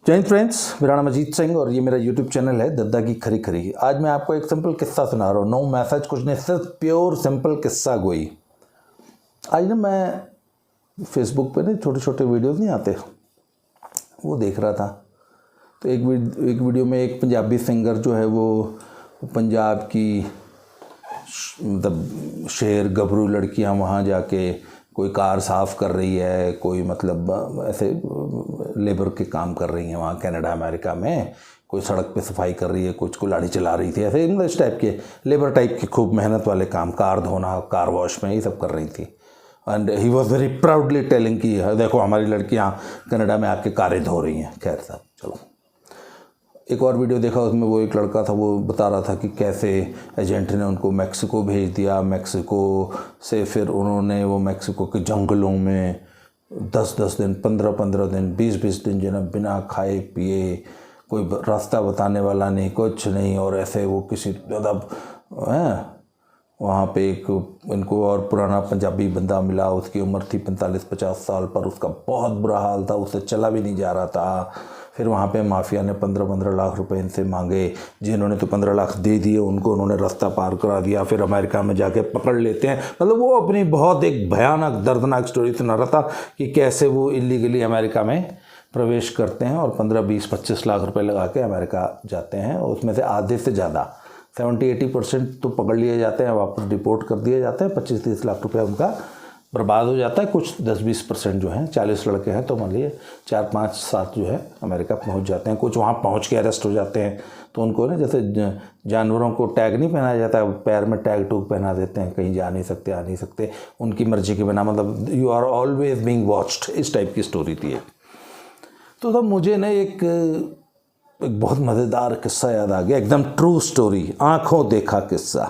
जय हिंद फ्रेंड्स, मेरा नाम अजीत सिंह और ये मेरा यूट्यूब चैनल है दद्दा की खरी खरी। आज मैं आपको एक सिंपल किस्सा सुना रहा हूँ। नो मैसेज कुछ नहीं, सिर्फ प्योर सिंपल किस्सा गोई। आज ना मैं फेसबुक पे ना छोटे छोटे वीडियोस नहीं आते, वो देख रहा था। तो एक वीडियो में एक पंजाबी सिंगर जो है वो पंजाब की मतलब शेर गबरू लड़कियाँ वहाँ जाके कोई कार साफ़ कर रही है, कोई मतलब ऐसे लेबर के काम कर रही हैं वहाँ कनाडा अमेरिका में, कोई सड़क पे सफाई कर रही है, कुछ को लाड़ी चला रही थी, ऐसे इस टाइप के लेबर टाइप के खूब मेहनत वाले काम, कार धोना, कार वॉश में, ये सब कर रही थी। And he was very proudly telling कि देखो हमारी लड़कियाँ कनाडा में आके कारें धो रही हैं। खैर साहब चलो, एक और वीडियो देखा, उसमें वो एक लड़का था, वो बता रहा था कि कैसे एजेंट ने उनको मैक्सिको भेज दिया, मैक्सिको से फिर उन्होंने वो मैक्सिको के जंगलों में 10-10 दिन, 15-15 दिन, 20-20 दिन जो है बिना खाए पिए, कोई रास्ता बताने वाला नहीं, कुछ नहीं, और ऐसे वो किसी मतलब वहाँ पे एक इनको और पुराना पंजाबी बंदा मिला, उसकी उम्र थी 45-50 साल, पर उसका बहुत बुरा हाल था, उससे चला भी नहीं जा रहा था। फिर वहाँ पे माफिया ने 15-15 लाख रुपए इनसे मांगे, जिन्होंने तो 15 लाख दे दिए उनको उन्होंने रास्ता पार करा दिया, फिर अमेरिका में जाके पकड़ लेते हैं। मतलब वो अपनी बहुत एक भयानक दर्दनाक स्टोरी सुना रहा था कि कैसे वो इलीगली अमेरिका में प्रवेश करते हैं और 15-20-25 लाख रुपए लगा के अमेरिका जाते हैं। उसमें से आधे से ज़्यादा 70-80% तो पकड़ लिए जाते हैं, वापस डिपोर्ट कर दिए जाते हैं, 25-30 लाख रुपये उनका बर्बाद हो जाता है। कुछ 10-20% जो हैं, 40 लड़के हैं तो मान लिए 4-5-7 जो है अमेरिका पहुंच जाते हैं। कुछ वहाँ पहुंच के अरेस्ट हो जाते हैं, तो उनको ना जैसे जानवरों को टैग नहीं पहनाया जाता है, पैर में टैग टूग पहना देते हैं, कहीं जा नहीं सकते, आ नहीं सकते, उनकी मर्जी के बिना, मतलब you are always being watched, इस टाइप की स्टोरी थी। तो तब मुझे ना एक बहुत मज़ेदार किस्सा याद आ गया, एकदम ट्रू स्टोरी, आँखों देखा किस्सा।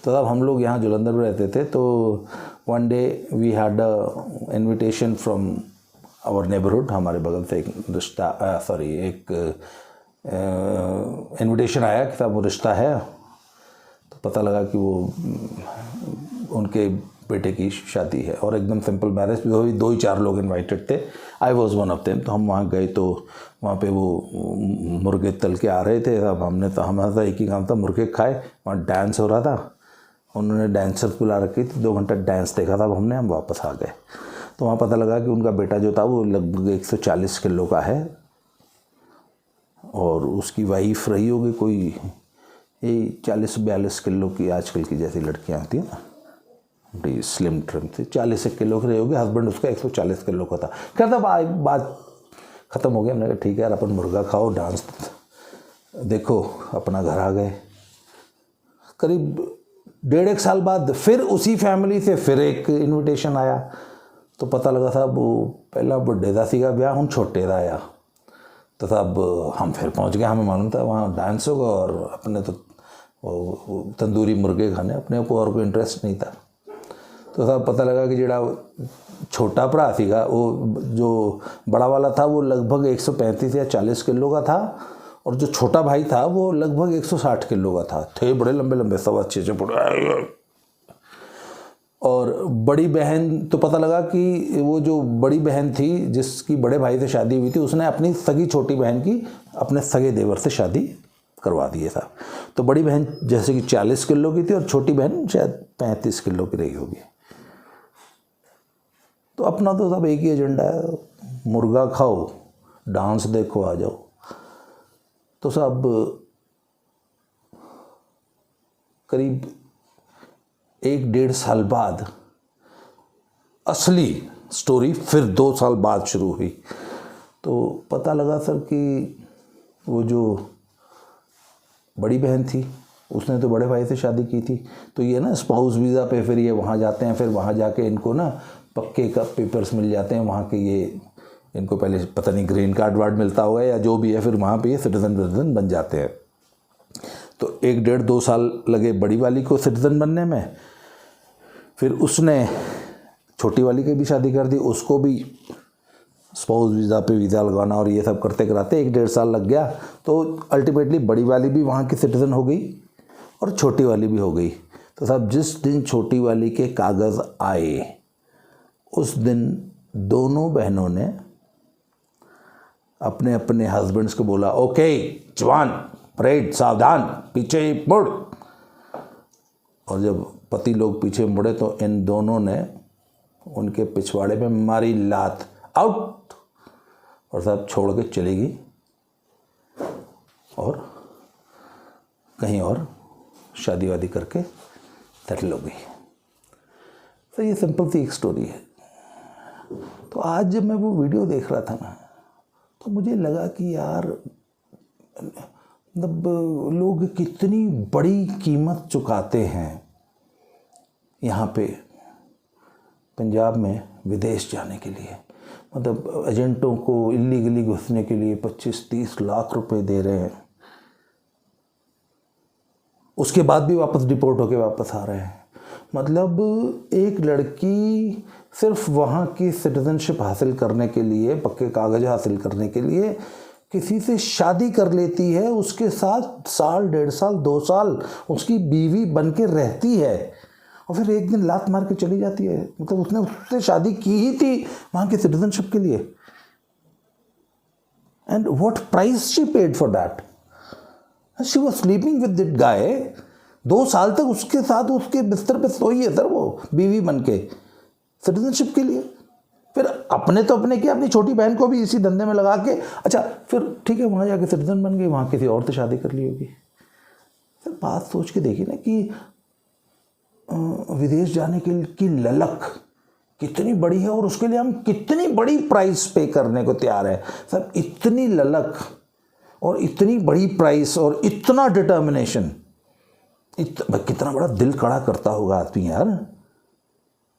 तो तब हम लोग यहाँ जालंधर में रहते थे, तो one day we had a invitation from our neighbourhood, हमारे बगल से एक रिश्ता एक इन्विटेशन आया कि साहब वो रिश्ता है। तो पता लगा कि वो उनके बेटे की शादी है और एकदम सिंपल मैरिज, 2 ही 4 लोग इनवाइटेड थे, I was one of them. तो हम वहाँ गए, तो वहाँ पे वो मुर्गे तल के आ रहे थे। अब हमारा एक ही काम था, मुर्गे खाए, वहाँ डांस हो रहा था, उन्होंने डांसर्स बुला रखी थी, 2 घंटा डांस देखा था हम वापस आ गए। तो वहाँ पता लगा कि उनका बेटा जो था वो लगभग 140 किलो का है और उसकी वाइफ रही होगी कोई 40-42 किलो की, आजकल की जैसी लड़कियाँ होती हैं ना, बड़ी स्लिम ट्रिम थी, 40 किलो की रही होगी। हस्बैंड उसका 140 किलो का था। खैर तब बात ख़त्म हो गई, हमने कहा ठीक है यार, अपन मुर्गा खाओ, डांस देखो, अपना घर आ गए। करीब 1.5 साल बाद फिर उसी फैमिली से फिर एक इनविटेशन आया, तो पता लगा साहब वो पहला बुढ़े का सीगा ब्याह, हम छोटे का आया। तो साहब हम फिर पहुंच गए, हमें मालूम था वहाँ डांस होगा और अपने तो तंदूरी मुर्गे खाने, अपने को और कोई इंटरेस्ट नहीं था। तो साहब पता लगा कि जोड़ा छोटा भरा सीगा, वो जो बड़ा वाला था वो लगभग 135 या 40 किलो का था, और जो छोटा भाई था वो लगभग 160 किलो का था। थे बड़े लंबे लंबे, 6.25 फुट। और बड़ी बहन, तो पता लगा कि वो जो बड़ी बहन थी जिसकी बड़े भाई से शादी हुई थी, उसने अपनी सगी छोटी बहन की अपने सगे देवर से शादी करवा दी था। तो बड़ी बहन जैसे कि 40 किलो की थी और छोटी बहन शायद 35 किलो की रही होगी। तो अपना तो सब एक ही एजेंडा है, मुर्गा खाओ, डांस देखो, आ जाओ। तो साहब करीब 1-1.5 साल बाद असली स्टोरी फिर 2 साल बाद शुरू हुई। तो पता लगा सर कि वो जो बड़ी बहन थी उसने तो बड़े भाई से शादी की थी, तो ये ना स्पाउस वीज़ा पे फिर ये वहाँ जाते हैं, फिर वहाँ जाके इनको ना पक्के का पेपर्स मिल जाते हैं वहाँ के, ये इनको पहले पता नहीं ग्रीन कार्ड वार्ड मिलता होगा या जो भी है, फिर वहाँ पे ये सिटीज़न बन जाते हैं। तो 1-1.5-2 साल लगे बड़ी वाली को सिटीज़न बनने में, फिर उसने छोटी वाली की भी शादी कर दी, उसको भी स्पाउस वीज़ा पे वीज़ा लगाना और ये सब करते कराते 1-1.5 साल लग गया। तो अल्टीमेटली बड़ी वाली भी वहाँ की सिटीज़न हो गई और छोटी वाली भी हो गई। तो साहब जिस दिन छोटी वाली के कागज़ आए, उस दिन दोनों बहनों ने अपने अपने हस्बैंड्स को बोला, ओके जवान परेड सावधान पीछे मुड़। और जब पति लोग पीछे मुड़े तो इन दोनों ने उनके पिछवाड़े में मारी लात, आउट। और सब छोड़ के चली गई और कहीं और शादी वादी करके सेटल हो गई। तो ये सिंपल सी एक स्टोरी है। तो आज जब मैं वो वीडियो देख रहा था ना, तो मुझे लगा कि यार मतलब लोग कितनी बड़ी कीमत चुकाते हैं यहाँ पे पंजाब में विदेश जाने के लिए। मतलब एजेंटों को इलीगली घुसने के लिए 25-30 लाख रुपए दे रहे हैं, उसके बाद भी वापस डिपोर्ट होके वापस आ रहे हैं। मतलब एक लड़की सिर्फ वहाँ की सिटीजनशिप हासिल करने के लिए, पक्के कागज हासिल करने के लिए किसी से शादी कर लेती है, उसके साथ साल 1.5 साल 2 साल उसकी बीवी बन के रहती है और फिर एक दिन लात मार के चली जाती है। मतलब उसने उससे शादी की ही थी वहाँ की सिटीजनशिप के लिए। And what price she paid for that? She was sleeping with that guy. 2 साल तक उसके साथ उसके बिस्तर पे सोई है सर, वो बीवी बन के सिटीजनशिप के लिए। फिर अपने तो अपने किया, अपनी छोटी बहन को भी इसी धंधे में लगा के, अच्छा फिर ठीक है वहाँ जाके सिटीजन बन गई, वहाँ किसी और से शादी कर ली होगी। सर बात सोच के देखिए ना कि विदेश जाने की ललक कितनी बड़ी है और उसके लिए हम कितनी बड़ी प्राइस पे करने को तैयार है। सर इतनी ललक और इतनी बड़ी प्राइस और इतना डिटर्मिनेशन, कितना बड़ा दिल कड़ा करता होगा आदमी यार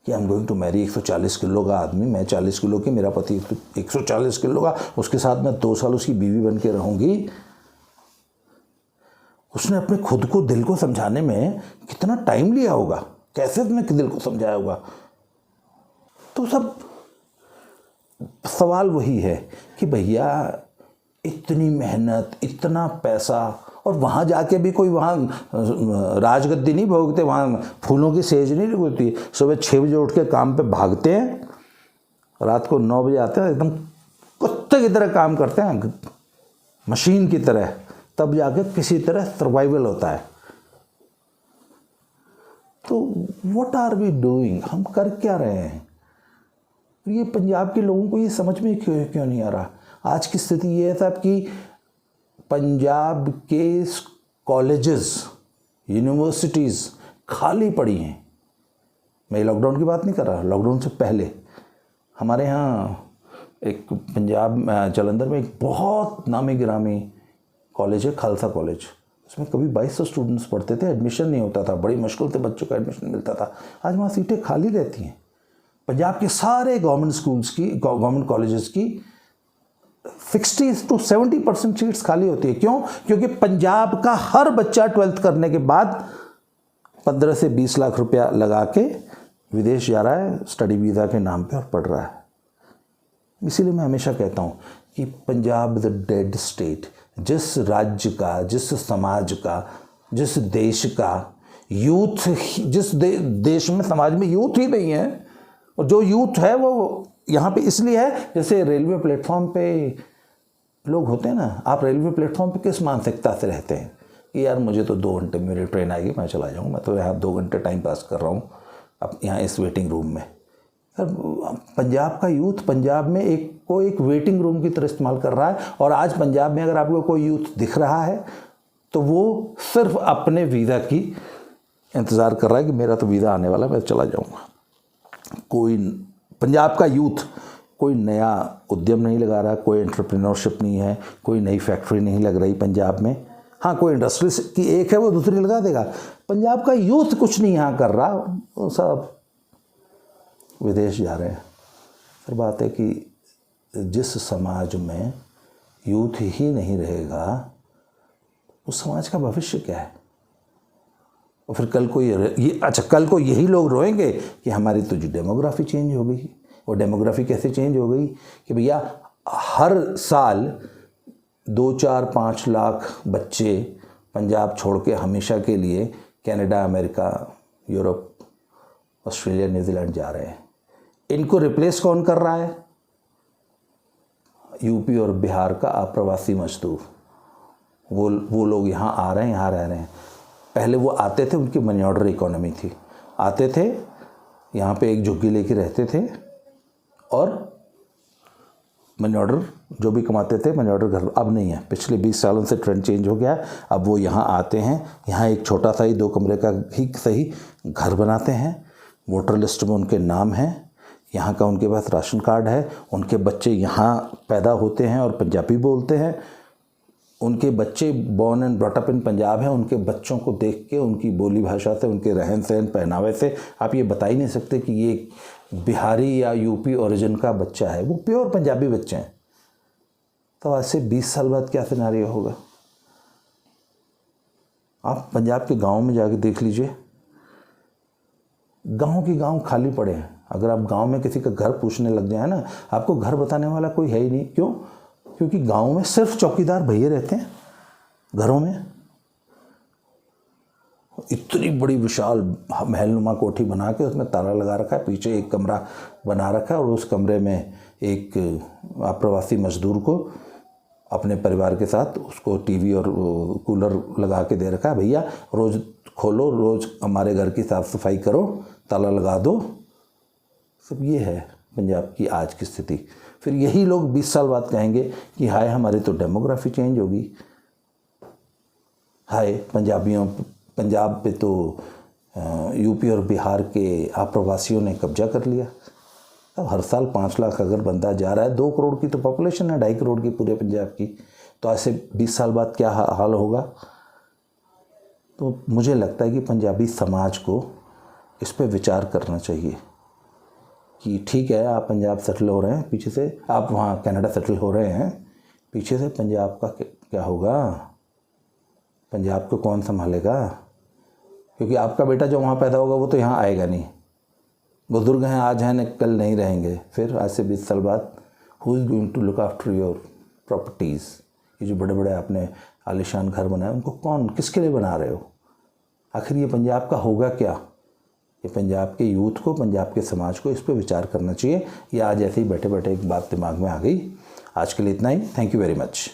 कि I am going to marry 140 kilo का आदमी, मैं 40 किलो की, मेरा पति 140 किलो का, उसके साथ मैं 2 साल उसकी बीवी बन के रहूँगी। उसने अपने खुद को दिल को समझाने में कितना टाइम लिया होगा, कैसे उसने दिल को समझाया होगा। तो सब सवाल वही है कि भैया इतनी मेहनत, इतना पैसा, और वहाँ जाके भी कोई वहाँ राजगद्दी नहीं भोगते, वहाँ फूलों की सेज नहीं लगती। सुबह 6 बजे उठ के काम पे भागते हैं, रात को 9 बजे आते हैं, एकदम कुत्ते की तरह काम करते हैं, मशीन की तरह, तब जाके किसी तरह सर्वाइवल होता है। तो व्हाट आर वी डूइंग? हम कर क्या रहे हैं? ये पंजाब के लोगों को ये समझ में क्यों नहीं आ रहा? आज की स्थिति ये है साहब कि पंजाब के कॉलेजेस, यूनिवर्सिटीज़ खाली पड़ी हैं। मैं लॉकडाउन की बात नहीं कर रहा, लॉकडाउन से पहले हमारे यहाँ एक पंजाब जालंधर में एक बहुत नामी गिरामी कॉलेज है, खालसा कॉलेज। उसमें कभी 2200 स्टूडेंट्स पढ़ते थे, एडमिशन नहीं होता था, बड़ी मुश्किल से बच्चों का एडमिशन मिलता था। आज वहाँ सीटें खाली रहती हैं। पंजाब के सारे गवर्नमेंट स्कूल्स की, गवर्नमेंट कॉलेजेस की 60 to 70% सीट्स खाली होती है। क्यों? क्योंकि पंजाब का हर बच्चा 12th करने के बाद 15 से 20 लाख रुपया लगा के विदेश जा रहा है स्टडी वीज़ा के नाम पे और पढ़ रहा है। इसीलिए मैं हमेशा कहता हूँ कि Punjab is a dead state. जिस राज्य का, जिस समाज का, जिस देश का यूथ, जिस देश में समाज में यूथ ही नहीं है, और जो यूथ है वो यहाँ पे इसलिए है, जैसे रेलवे प्लेटफॉर्म पे लोग होते हैं ना, आप रेलवे प्लेटफॉर्म पे किस मानसिकता से रहते हैं कि यार मुझे तो 2 घंटे मेरी ट्रेन आएगी, मैं चला जाऊँ, मैं तो यहाँ 2 घंटे टाइम पास कर रहा हूँ अब यहाँ इस वेटिंग रूम में। पंजाब का यूथ पंजाब में एक वेटिंग रूम की तरह इस्तेमाल कर रहा है। और आज पंजाब में अगर आपको कोई यूथ दिख रहा है तो वो सिर्फ अपने वीज़ा की इंतज़ार कर रहा है कि मेरा तो वीज़ा आने वाला है, मैं चला जाऊँगा। कोई पंजाब का यूथ कोई नया उद्यम नहीं लगा रहा, कोई एंटरप्रेन्योरशिप नहीं है, कोई नई फैक्ट्री नहीं लग रही पंजाब में। हाँ, कोई इंडस्ट्री की एक है वो दूसरी लगा देगा। पंजाब का यूथ कुछ नहीं यहाँ कर रहा, वो सब विदेश जा रहे हैं। फिर बात है कि जिस समाज में यूथ ही नहीं रहेगा उस समाज का भविष्य क्या है? और फिर कल को यही लोग रोएंगे कि हमारी तो जो डेमोग्राफी चेंज हो गई। और डेमोग्राफी कैसे चेंज हो गई कि भैया हर साल 2-4-5 लाख बच्चे पंजाब छोड़ के हमेशा के लिए Canada, America, Europe, Australia, New Zealand जा रहे हैं। इनको रिप्लेस कौन कर रहा है? यूपी और बिहार का अप्रवासी मजदूर, वो लोग यहाँ आ रहे हैं, यहाँ रह रहे हैं। पहले वो आते थे, उनकी मनी ऑर्डर इकोनॉमी थी, आते थे यहाँ पे एक झुग्गी लेके रहते थे और मनी ऑर्डर जो भी कमाते थे मनी ऑर्डर घर। अब नहीं है, पिछले 20 सालों से ट्रेंड चेंज हो गया। अब वो यहाँ आते हैं, यहाँ एक छोटा सा ही 2 कमरे का ही सही घर बनाते हैं, वोटर लिस्ट में उनके नाम हैं, यहाँ का उनके पास राशन कार्ड है, उनके बच्चे यहाँ पैदा होते हैं और पंजाबी बोलते हैं, उनके बच्चे born and brought up in Punjab हैं। उनके बच्चों को देख के, उनकी बोली भाषा से, उनके रहन सहन पहनावे से आप ये बता ही नहीं सकते कि ये बिहारी या यूपी ओरिजिन का बच्चा है। वो प्योर पंजाबी बच्चे हैं। तो आज से 20 साल बाद क्या सिनेरियो होगा? आप पंजाब के गाँव में जाके देख लीजिए, गाँव के गाँव खाली पड़े हैं। अगर आप गाँव में किसी का घर पूछने लग जाए ना, आपको घर बताने वाला कोई है ही नहीं। क्यों? क्योंकि गांव में सिर्फ चौकीदार भैया रहते हैं घरों में। इतनी बड़ी विशाल महलनुमा कोठी बना के उसमें ताला लगा रखा है, पीछे एक कमरा बना रखा है और उस कमरे में एक अप्रवासी मजदूर को अपने परिवार के साथ उसको टीवी और कूलर लगा के दे रखा है। भैया रोज़ खोलो, रोज़ हमारे घर की साफ़ सफाई करो, ताला लगा दो। सब ये है पंजाब की आज की स्थिति। फिर यही लोग 20 साल बाद कहेंगे कि हाय हमारी तो डेमोग्राफी चेंज होगी, हाय पंजाब पे तो यूपी और बिहार के अप्रवासियों ने कब्जा कर लिया। अब हर साल 5 लाख अगर बंदा जा रहा है, 2 करोड़ की तो पॉपुलेशन है, 2.5 करोड़ की पूरे पंजाब की, तो आज से 20 साल बाद क्या हाल होगा? तो मुझे लगता है कि पंजाबी समाज को इस पर विचार करना चाहिए कि ठीक है, आप पंजाब सेटल हो रहे हैं, पीछे से आप वहाँ कनाडा सेटल हो रहे हैं, पीछे से पंजाब का क्या होगा? पंजाब को कौन संभालेगा? क्योंकि आपका बेटा जो वहाँ पैदा होगा वो तो यहाँ आएगा नहीं। बुजुर्ग हैं, आज हैं, कल नहीं रहेंगे। फिर आज से 20 साल बाद who is going to look after your properties? ये जो बड़े बड़े आपने आलीशान घर बनाए, उनको कौन, किसके लिए बना रहे हो? आखिर ये पंजाब का होगा क्या? ये पंजाब के यूथ को, पंजाब के समाज को इस पर विचार करना चाहिए। ये आज ऐसे ही बैठे बैठे एक बात दिमाग में आ गई। आज के लिए इतना ही। Thank you very much.